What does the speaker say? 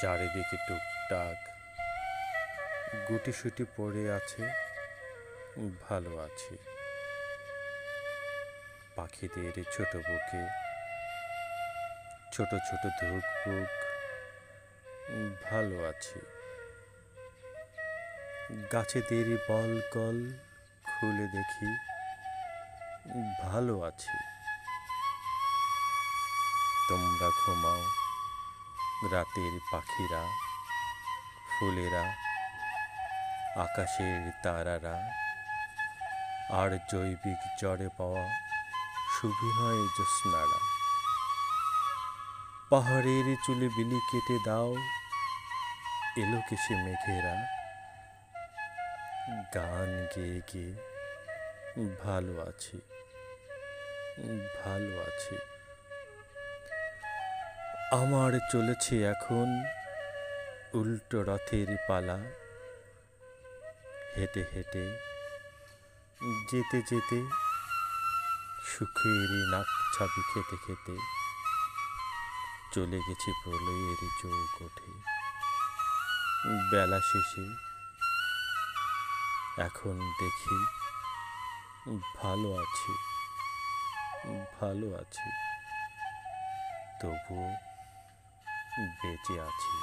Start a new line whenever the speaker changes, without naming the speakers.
চারিদিকে টুকটাক গুটিসুটি পড়ে আছে, ভালো আছি। পাখিদের ছোট বুকে ছোট ছোট ধুকপুক, ভালো আছি। গাছেদের বলকল খুলে দেখি, ভালো আছি। তোমরা ঘুমাও, রাতের পাখিরা, ফুলেরা, আকাশের তারারা, আর জৈবিক জ্বরে পাওয়া সুবিনয় জ্যোৎস্নারা। পাহাড়ের চুলে বিলি কেটে দাও, এলো কেসে মেঘেরা, গান গেয়ে গেয়ে, ভালো আছি, ভালো আছি। আমার চলেছে এখন উল্টো রথের পালা, হেঁটে হেঁটে, যেতে যেতে, সুখের নাক ছাবি খেতে খেতে চলে গেছি প্রলয়ের চোখ ওঠে। বেলা শেষে এখন দেখি, ভালো আছি, ভালো আছি, তবুও বেঁচে আছি।